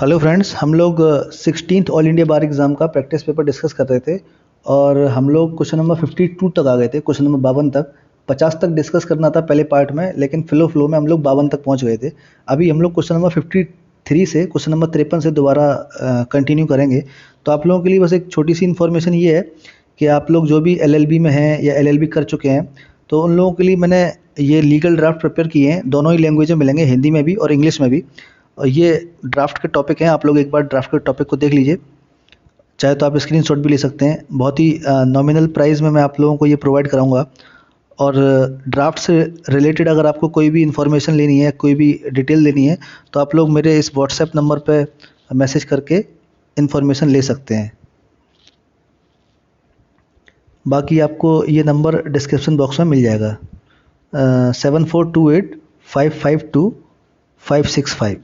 Hello friends, हम लोग 16th all India बार exam का प्रैक्टिस पेपर डिस्कस कर रहे थे और हम लोग क्वेश्चन नंबर 52 तक आ गए थे। क्वेश्चन नंबर 52 तक 50 तक डिस्कस करना था पहले पार्ट में, लेकिन फ्लो में हम लोग 52 तक पहुंच गए थे। अभी हम लोग क्वेश्चन नंबर 53 से क्वेश्चन नंबर 53 से दोबारा कंटिन्यू करेंगे। तो आप लोगों के लिए बस एक छोटी सी इन्फॉर्मेशन ये है कि आप लोग जो भी एलएलबी में हैं या एलएलबी कर चुके हैं, तो उन लोगों के लिए मैंने ये लीगल ड्राफ्ट प्रिपेयर किए हैं। दोनों ही लैंग्वेज में मिलेंगे, हिंदी में भी और इंग्लिश में भी। और ये ड्राफ्ट के टॉपिक हैं, आप लोग एक बार ड्राफ्ट के टॉपिक को देख लीजिए। चाहे तो आप स्क्रीनशॉट भी ले सकते हैं। बहुत ही नॉमिनल प्राइस में मैं आप लोगों को ये प्रोवाइड कराऊंगा। और ड्राफ्ट से रिलेटेड अगर आपको कोई भी इन्फॉर्मेशन लेनी है, कोई भी डिटेल लेनी है, तो आप लोग मेरे इस व्हाट्सएप नंबर पे मैसेज करके इन्फॉर्मेशन ले सकते हैं। बाकी आपको ये नंबर डिस्क्रिप्शन बॉक्स में मिल जाएगा, 7428552565,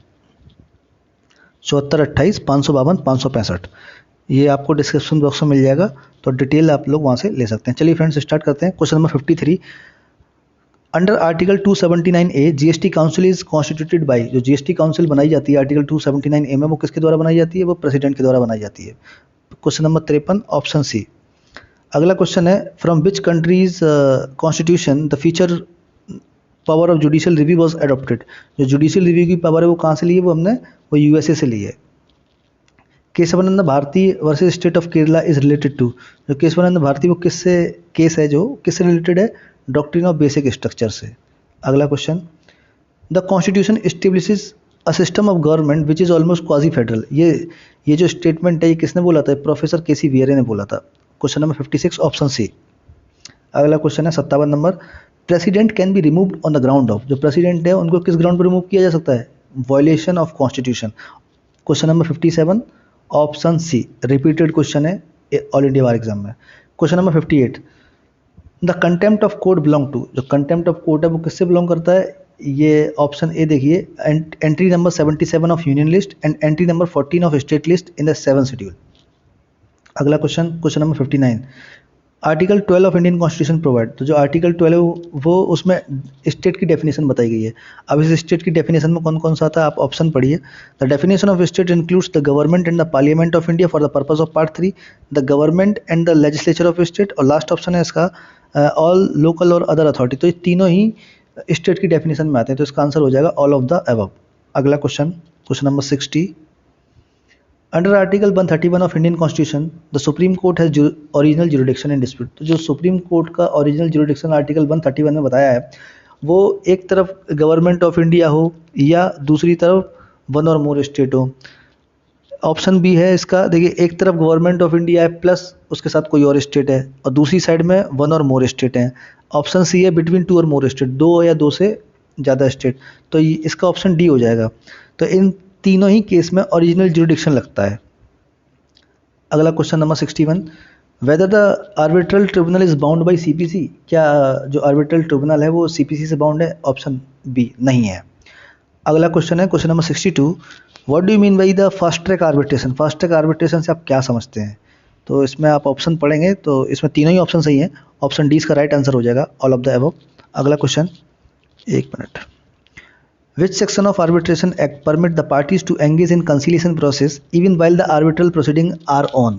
7428 552 565। ये आपको डिस्क्रिप्शन बॉक्स में मिल जाएगा, तो डिटेल आप लोग वहाँ से ले सकते हैं। चलिए फ्रेंड्स, स्टार्ट करते हैं। Question number 53, under article 279A GST council is constituted by. जो जीएसटी काउंसिल बनाई जाती है आर्टिकल 279A में, वो किसके द्वारा बनाई जाती है? वो प्रेसिडेंट के द्वारा बनाई जाती है। Question number 53 option C. अगला क्वेश्चन है, from which countries constitution the feature power of judicial review was adopted. जो जुडिशियल रिव्यू की पावर है वो कहाँ से ली है? वो यूएसए से ली है। Kesavananda Bharati versus state of Kerala is related to. जो केशवानंद भारती, वो किससे केस है, जो किससे रिलेटेड है? डॉक्ट्रिन ऑफ बेसिक स्ट्रक्चर से। अगला question, the constitution establishes a system of government which is almost quasi federal. ये जो स्टेटमेंट है, ये किसने बोला था? प्रोफेसर केसी वियरे ने बोला था। Question number 56 option C. अगला क्वेश्चन है 57 नंबर, president can be removed on the ground of. जो प्रेसिडेंट है उनको किस ग्राउंड पर रिमूव किया जा सकता है? Violation of constitution. Question number 57 option C. Repeated question है ऑल इंडिया बार एग्जाम में। Question number 58, the contempt of court belong to. जो कंटेम्प्ट ऑफ कोर्ट है वो किससे बिलोंग करता है? ये ऑप्शन ए देखिए, entry number 77 of union list and entry number 14 of state list in the 7th schedule. अगला question, question number 59, article 12 of Indian constitution provide. तो जो आर्टिकल 12 है वो उसमें स्टेट की डेफिनेशन बताई गई है। अब इस स्टेट की डेफिनेशन में कौन कौन सा आता है, आप ऑप्शन पढ़िए। The definition of state includes the government and the parliament of India for the purpose of part 3, the government and the legislature of state, और लास्ट ऑप्शन है इसका ऑल लोकल और अदर अथॉरिटी। तो ये तीनों ही state की definition में आते हैं, तो इसका आंसर हो जाएगा ऑल ऑफ द अबव। अगला question, question number 60, under article 131 of Indian constitution the supreme court has original jurisdiction in dispute. तो जो सुप्रीम कोर्ट का ओरिजिनल जुरिडिक्शन आर्टिकल 131 में बताया है, वो एक तरफ गवर्नमेंट ऑफ इंडिया हो या दूसरी तरफ वन और मोर स्टेट हो। ऑप्शन बी है इसका, देखिए, एक तरफ गवर्नमेंट ऑफ इंडिया है प्लस उसके साथ कोई और स्टेट है, और दूसरी साइड में वन और मोर स्टेट है। ऑप्शन सी है बिटवीन टू और मोर स्टेट, दो या दो से ज़्यादा स्टेट। तो इसका ऑप्शन डी हो जाएगा। तो इन तीनों ही केस में ओरिजिनल जुरिडिक्शन लगता है। अगला question number 61, whether the arbitral tribunal is bound by CPC. क्या जो आर्बिट्रल ट्रिब्यूनल है वो सीपीसी से बाउंड है? ऑप्शन बी नहीं है। अगला क्वेश्चन है question number 62, what do you mean by the fast track arbitration. Fast track arbitration से आप क्या समझते हैं? तो इसमें आप ऑप्शन पढ़ेंगे तो इसमें तीनों ही ऑप्शन सही हैं। ऑप्शन डी इसका राइट आंसर हो जाएगा, ऑल ऑफ द अबव। अगला क्वेश्चन, एक minute, Which section of arbitration act permit the parties to engage in conciliation process even while the arbitral proceeding are on।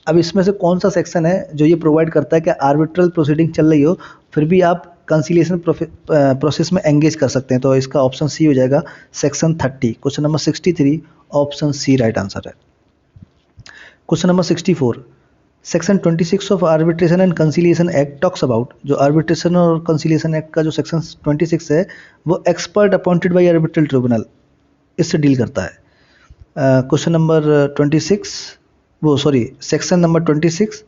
अब इसमें से कौन सा सेक्शन है जो ये प्रोवाइड करता है कि आर्बिट्रल प्रोसीडिंग चल रही हो फिर भी आप कंसिलिएशन प्रोसेस में एंगेज कर सकते हैं? तो इसका ऑप्शन सी हो जाएगा, section 30। Question number 63 option C right answer है। Question number 64, section 26 of arbitration and conciliation act talks about. जो आर्बिट्रेशन और कंसिलिएशन एक्ट का जो सेक्शन 26 है वो expert appointed by arbitral tribunal, इससे डील करता है। Question number 26, section number 26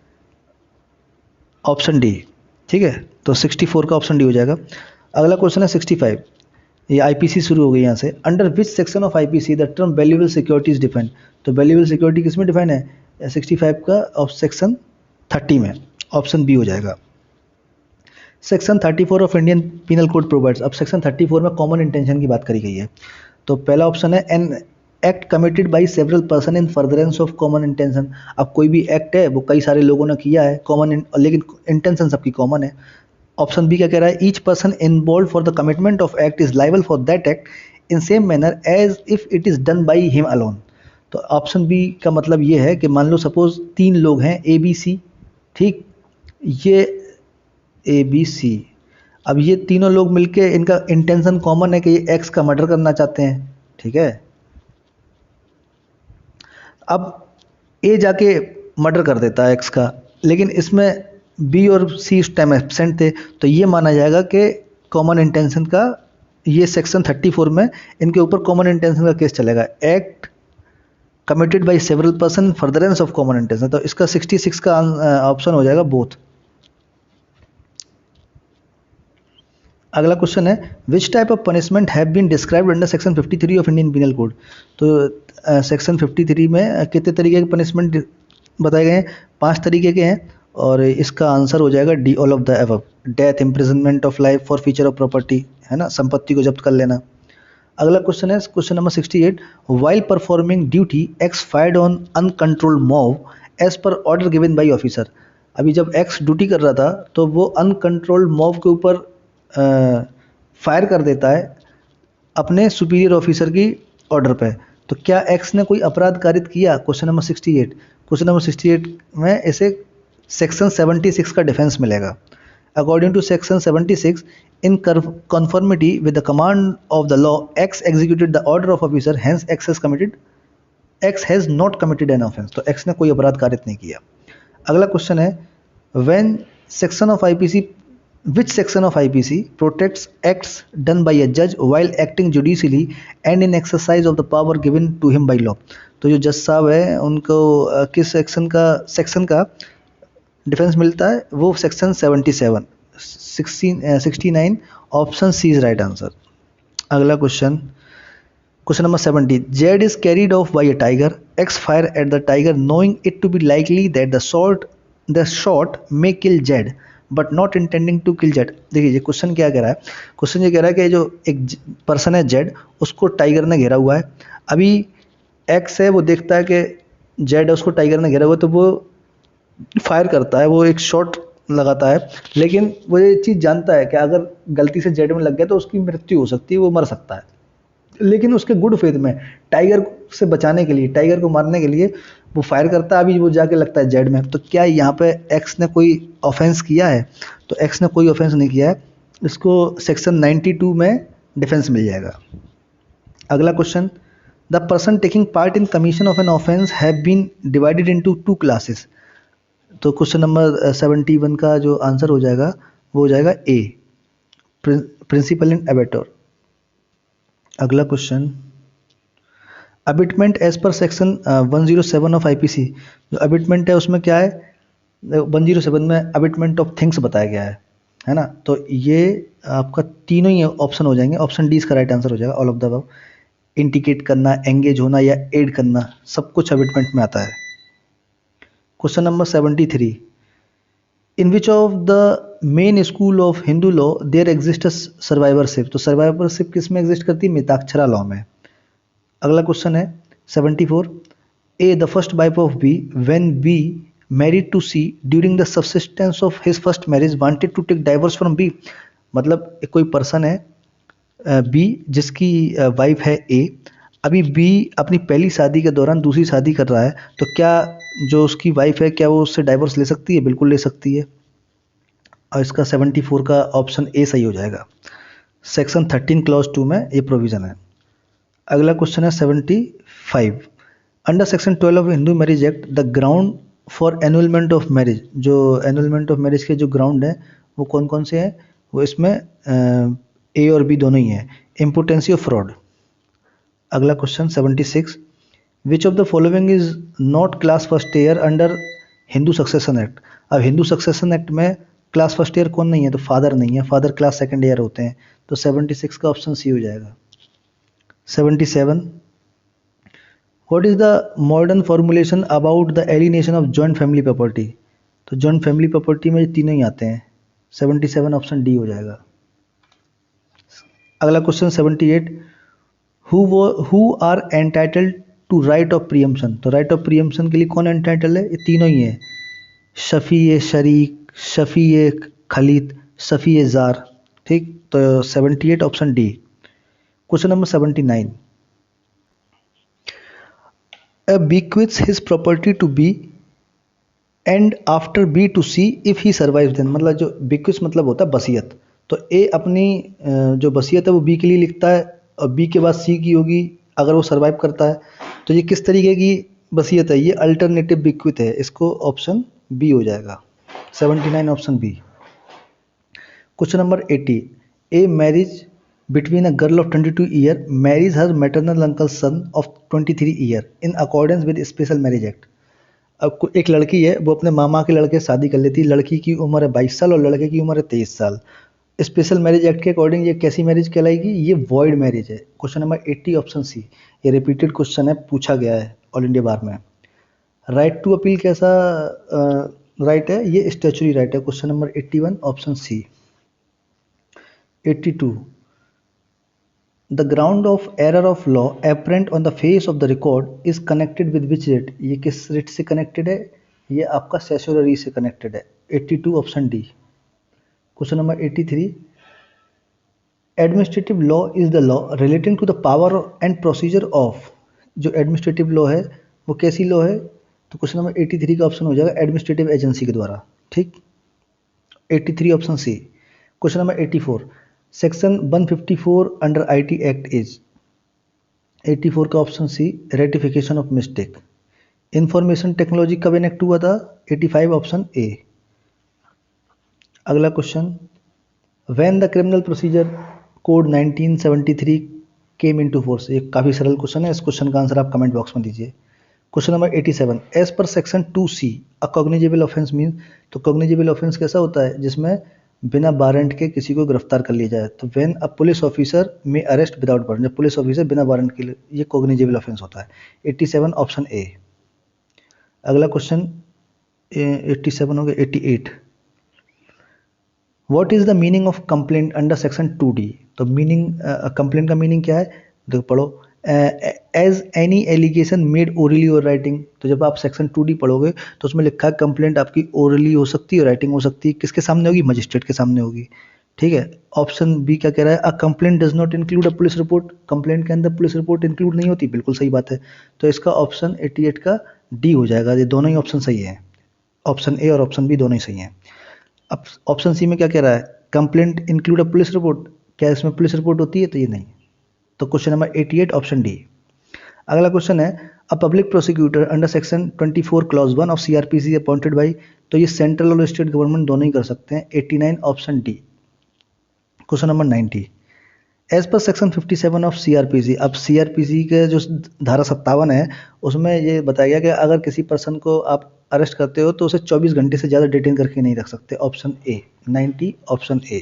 option D, ठीक है। तो 64 का ऑप्शन डी हो जाएगा। अगला क्वेश्चन है 65, ये आईपीसी शुरू हो गई यहाँ से। Under which section of IPC the term valuable security is defined. तो वैल्यूएबल सिक्योरिटी किस में डिफाइन है? 65 का ऑफ सेक्शन 30 में, ऑप्शन बी हो जाएगा। Section 34 of Indian penal code provides. अब सेक्शन 34 में कॉमन इंटेंशन की बात करी गई है। तो पहला ऑप्शन है an act committed by several person in furtherance of common intention. अब कोई भी एक्ट है वो कई सारे लोगों ने किया है कॉमन, लेकिन इंटेंशन सबकी कॉमन है। ऑप्शन बी क्या कह रहा है? Each person involve for the commitment of act is liable for that act in same manner as if it is done by him alone. तो ऑप्शन बी का मतलब ये है कि मान लो सपोज 3 लोग हैं ए बी सी, ठीक, ये ए बी सी, अब ये तीनों लोग मिलके इनका इंटेंशन कॉमन है कि ये एक्स का मर्डर करना चाहते हैं, ठीक है। अब ए जाके मर्डर कर देता है एक्स का, लेकिन इसमें बी और सी उस टाइम एब्सेंट थे, तो ये माना जाएगा कि कॉमन इंटेंशन का, ये सेक्शन 34 में इनके ऊपर कॉमन इंटेंशन का केस चलेगा। Act committed by several person furtherance of common intention, तो इसका 66 का ऑप्शन हो जाएगा बोथ। अगला क्वेश्चन है which type of punishment have been described under section 53 of Indian penal code. तो सेक्शन 53 में कितने तरीके के पनिशमेंट बताए गए हैं? 5 तरीके के हैं, और इसका आंसर हो जाएगा D all of the above. Death, imprisonment of life, for feature of property, है ना, संपत्ति को जब्त कर लेना। अगला क्वेश्चन है question number 68, while performing duty X fired on uncontrolled mob as per order given by officer. अभी जब एक्स ड्यूटी कर रहा था तो वो अनकंट्रोल्ड मॉब के ऊपर फायर कर देता है अपने सुपीरियर ऑफिसर की ऑर्डर पे, तो क्या एक्स ने कोई अपराध कारित किया? Question number 68। क्वेश्चन नंबर 68 में इसे सेक्शन 76 का डिफेंस मिलेगा। According to section 76, in conformity with the command of the law, X executed the order of officer, hence X has not committed an offense। तो X ने कोई अपराध कारित नहीं किया। अगला क्वेश्चन है when section of IPC, which section of IPC protects acts done by a judge while acting judicially and in exercise of the power given to him by law। तो जो जज साहब है उनको किस सेक्शन का डिफेंस मिलता है? वो section 77 69, option C is right answer. अगला question number 70, Z is carried off by a tiger, X fire at the tiger knowing it to be likely that the shot may kill Z but not intending to kill Z. देखिए ये question क्या कह रहा है? Question ये कह रहा है कि जो एक पर्सन है जेड, उसको टाइगर ने घेरा हुआ है। अभी एक्स है, वो देखता है कि जेड है, उसको टाइगर ने घेरा हुआ है, तो वो फायर करता है, वो एक शॉट लगाता है, लेकिन वो ये चीज़ जानता है कि अगर गलती से जेड में लग गया तो उसकी मृत्यु हो सकती है, वो मर सकता है, लेकिन उसके गुड फेथ में टाइगर से बचाने के लिए, टाइगर को मारने के लिए वो फायर करता है। अभी वो जाके लगता है जेड में, तो क्या यहाँ पे एक्स ने कोई ऑफेंस किया है? तो एक्स ने कोई ऑफेंस नहीं किया है, इसको सेक्शन 92 में डिफेंस मिल जाएगा। अगला question, the person taking part in commission of an offence have been divided into 2 classes. तो क्वेश्चन नंबर 71 का जो आंसर हो जाएगा वो हो जाएगा ए, प्रिंसिपल एंड एबेटर। अगला question, abetment as per section 107 of IPC. जो अबिटमेंट है उसमें क्या है? 107 में अबिटमेंट ऑफ थिंग्स बताया गया है ना। तो ये आपका तीनों ही ऑप्शन हो जाएंगे, ऑप्शन डी इसका राइट आंसर हो जाएगा, all of the above. Indicate करना, एंगेज होना या एड करना, सब कुछ अबिटमेंट में आता है। Question number 73, in which of the main school of Hindu law there exist survivorship. तो सर्वाइवरशिप किस में एग्जिस्ट करती है? मिताक्षरा लॉ में। अगला क्वेश्चन है 74, A the first wife of B when B married to C during the subsistence of his first marriage wanted to take divorce from B. मतलब कोई पर्सन है बी जिसकी वाइफ है ए, अभी बी अपनी पहली शादी के दौरान दूसरी शादी कर रहा है, तो क्या जो उसकी वाइफ है क्या वो उससे डाइवोर्स ले सकती है? बिल्कुल ले सकती है, और इसका 74 का ऑप्शन ए सही हो जाएगा। सेक्शन 13 क्लॉज 2 में ये प्रोविज़न है। अगला क्वेश्चन है 75, under section 12 of Hindu Marriage Act the ground for annulment of marriage. जो एनुअलमेंट ऑफ मैरिज के जो ग्राउंड हैं वो कौन कौन से हैं? वो इसमें ए और बी दोनों ही हैं। Impotency of fraud. अगला question 76, which of the following is not class first heir under Hindu Succession Act. अब हिंदू सक्सेशन एक्ट में क्लास फर्स्ट ईयर कौन नहीं है? तो फादर नहीं है, फादर क्लास सेकंड ईयर होते हैं, तो 76 का ऑप्शन सी हो जाएगा। 77, what is the modern formulation about the alienation of joint family property. तो जॉइंट फैमिली प्रॉपर्टी में ये तीनों ही आते हैं, 77 ऑप्शन डी हो जाएगा। अगला question 78, who are entitled to right of preemption. तो राइट ऑफ प्रीएम्पशन के लिए कौन एंटाइटल्ड है? ये तीनों ही है, शफी शरीक, शफी खलीत, शफी जार। ठीक, तो 78 option D. Question number 79, A bequeaths his property to B and after B to C if he survive then, मतलब जो बिक्विस मतलब होता है वसीयत, तो ए अपनी जो वसीयत है वो बी के लिए लिखता है और बी के बाद सी की होगी अगर वो सर्वाइव करता है। तो ये किस तरीके की वसीयत है, ये अल्टरनेटिव बिक्विथ है, इसको ऑप्शन बी हो जाएगा 79 option B. Question number 80, a marriage between a girl of 22 year marriage her maternal uncle son of 23 year in accordance with special marriage act. अब एक लड़की है वो अपने मामा के लड़के से शादी कर लेती है, लड़की की उम्र है 22 साल और लड़के की उम्र है 23 साल। स्पेशल मैरिज एक्ट के अकॉर्डिंग ये कैसी मैरिज कहलाएगी, ये वॉइड मैरिज है। क्वेश्चन नंबर 80 ऑप्शन सी, ये रिपीटेड क्वेश्चन है, पूछा गया है ऑल इंडिया बार में। राइट टू अपील कैसा राइट है, ये स्टैचुरी राइट है। Question number 81 option C. 82, the ground of error of law apparent on the face of the record is connected with which writ, ये किस rate से connected है, ये आपका सेशोररी से कनेक्टेड है। 82 option D. Question number 83, administrative law is the law relating to the power and procedure of, जो administrative law है वो कैसी लॉ है, तो क्वेश्चन नंबर 83 का ऑप्शन हो जाएगा एडमिनिस्ट्रेटिव एजेंसी के द्वारा, ठीक। 83 option C. Question number 84, section 154 under IT act is, 84 का option C rectification of mistake. Information technology कब इनेक्ट हुआ था, 85 ऑप्शन ए। अगला question, when the criminal procedure code 1973 came into force, ये काफ़ी सरल क्वेश्चन है, इस क्वेश्चन का आंसर आप कमेंट बॉक्स में दीजिए। Question number 87, as per section 2C a cognizable offence mean, तो कॉग्निजेबल ऑफेंस कैसा होता है, जिसमें बिना वारंट के किसी को गिरफ्तार कर लिया जाए, तो व्हेन अ पुलिस ऑफिसर में अरेस्ट विदाउट वारंट, जब पुलिस ऑफिसर बिना वारंट के लिए, ये कॉग्निजेबल ऑफेंस होता है। 87 ऑप्शन ए। अगला क्वेश्चन 87 हो गया। 88, what is the meaning of complaint under section 2D, तो मीनिंग कंप्लेंट का मीनिंग क्या है, देखो पढ़ो, as any allegation made orally और राइटिंग, तो जब आप सेक्शन 2D पढ़ोगे तो उसमें लिखा है कंप्लेंट आपकी ओरली हो सकती है, राइटिंग हो सकती है, किसके सामने होगी, मजिस्ट्रेट के सामने होगी, ठीक है। ऑप्शन बी क्या कह रहा है, a complaint does not include a police report, complaint के अंदर पुलिस रिपोर्ट इंक्लूड नहीं होती, बिल्कुल सही बात है। तो इसका ऑप्शन 88 का डी हो जाएगा, ये दोनों ही ऑप्शन सही है, ऑप्शन ए और ऑप्शन बी दोनों ही सही हैं। अब ऑप्शन सी में क्या कह रहा है, complaint include a police report, क्या इसमें पुलिस रिपोर्ट होती है, तो ये नहीं। तो क्वेश्चन नंबर 88 ऑप्शन डी। अगला क्वेश्चन है, a public prosecutor under section 24 clause 1 of CrPC appointed by, तो ये सेंट्रल और स्टेट गवर्नमेंट दोनों ही कर सकते हैं। 89 option D. Question number 90, as per section 57 of CrPC, अब सीआरपीसी के जो धारा 57 है उसमें ये बताया गया कि अगर किसी पर्सन को आप अरेस्ट करते हो तो उसे 24 घंटे से ज़्यादा डिटेन करके नहीं रख सकते, option A. 90 option A.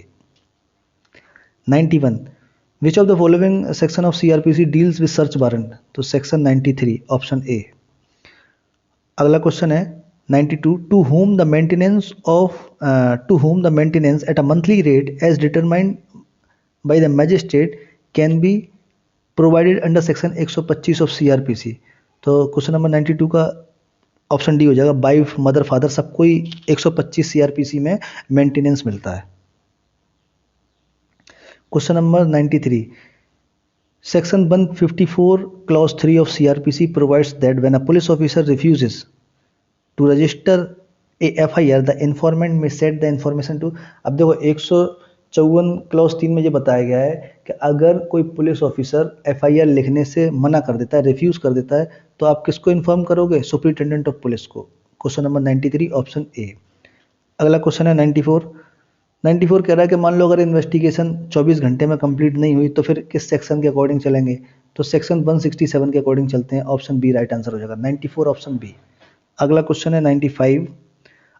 91, which of the following section of CrPC deals with search warrant, तो सेक्शन 93 ऑप्शन ए। अगला क्वेश्चन है 92, to whom the maintenance at a monthly rate as determined by the magistrate can be provided under section 125 of CrPC, तो question number 92 का option D हो जाएगा, wife mother father सबको ही 125 CrPC में maintenance मिलता है। Question number 93, section 154 clause 3 of CrPC provides that when a police officer refuses to register a FIR the informant may send the information to, अब देखो 154 clause 3 में ये बताया गया है कि अगर कोई पुलिस ऑफिसर एफआईआर लिखने से मना कर देता है, रिफ्यूज़ कर देता है, तो आप किसको इन्फॉर्म करोगे, सुपरिटेंडेंट ऑफ पुलिस को। Question number 93 option A. अगला क्वेश्चन है 94, 94 कह रहा है कि मान लो अगर इन्वेस्टिगेशन 24 घंटे में कंप्लीट नहीं हुई तो फिर किस सेक्शन के अकॉर्डिंग चलेंगे, तो सेक्शन 167 के अकॉर्डिंग चलते हैं, ऑप्शन बी राइट आंसर हो जाएगा, 94 ऑप्शन बी। अगला क्वेश्चन है 95,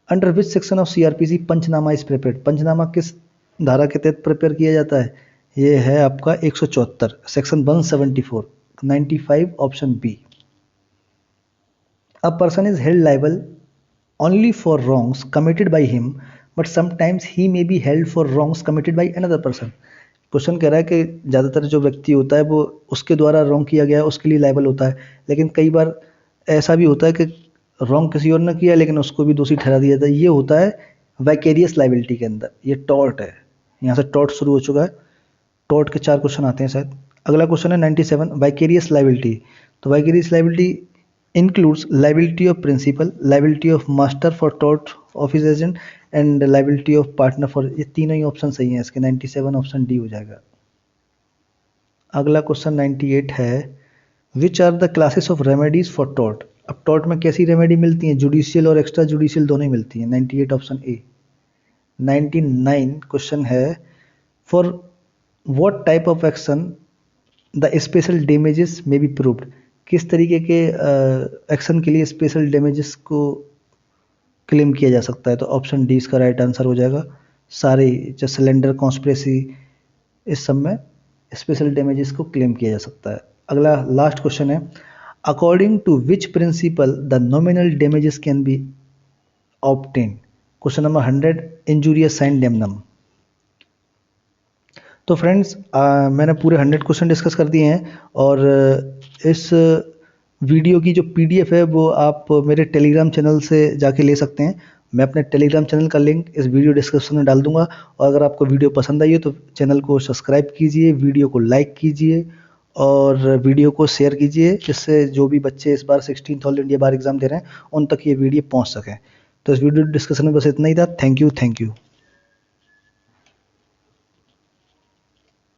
under which section of CrPC panchnama is prepared, panchnama किस धारा के तहत प्रिपेयर किया जाता है, ये है आपका 174 section 174, 95 option B. A person is held liable only for wrongs committed by him but sometimes he may be held for wrongs committed by another person, question कह रहा है कि ज़्यादातर जो व्यक्ति होता है वो उसके द्वारा रॉन्ग किया गया है उसके लिए लाइबल होता है, लेकिन कई बार ऐसा भी होता है कि रॉन्ग किसी और ने किया लेकिन उसको भी दोषी ठहरा दिया जाता है, ये होता है वाइकेरियस लाइबिलिटी के अंदर, ये टॉर्ट है, यहाँ से टॉर्ट शुरू हो चुका है, टॉर्ट के 4 क्वेश्चन आते हैं शायद। अगला क्वेश्चन है 97, वाइकेरियस लाइबिलिटी, तो vicarious liability includes liability of principal, liability of master for tort of his agent and liability of partner for, ये तीनों ही ऑप्शन सही हैं इसके, 97 ऑप्शन डी हो जाएगा। अगला क्वेश्चन 98 है which are the classes of remedies for tort. अब टॉर्ट में कैसी रेमेडी मिलती हैं, जुडिशियल और एक्स्ट्रा जुडिशियल दोनों ही मिलती हैं, 98 ऑप्शन ए। 99 क्वेश्चन है for what type of action the special damages में बी प्रूव्ड। किस तरीके के एक्शन के लिए स्पेशल डैमेजेस को क्लेम किया जा सकता है, तो ऑप्शन डी इसका राइट आंसर हो जाएगा। सारे जो सिलेंडर कॉन्स्पिरेसी इस सब में स्पेशल डैमेजेस को क्लेम किया जा सकता है। अगला लास्ट क्वेश्चन है according to which principle the nominal damages can be obtain. Question number 100 injuria sine damnum. तो फ्रेंड्स मैंने पूरे 100 क्वेश्चन डिस्कस कर दिए हैं और इस वीडियो की जो पीडीएफ है वो आप मेरे टेलीग्राम चैनल से जाके ले सकते हैं। मैं अपने टेलीग्राम चैनल का लिंक इस वीडियो डिस्क्रिप्शन में डाल दूंगा और अगर आपको वीडियो पसंद आई हो तो चैनल को सब्सक्राइब कीजिए, वीडियो को लाइक कीजिए और वीडियो को शेयर कीजिए, जिससे जो भी बच्चे इस बार 16th all India bar exam दे रहे हैं उन तक ये वीडियो पहुँच सकें। तो इस वीडियो डिस्कशन में बस इतना ही था। Thank you.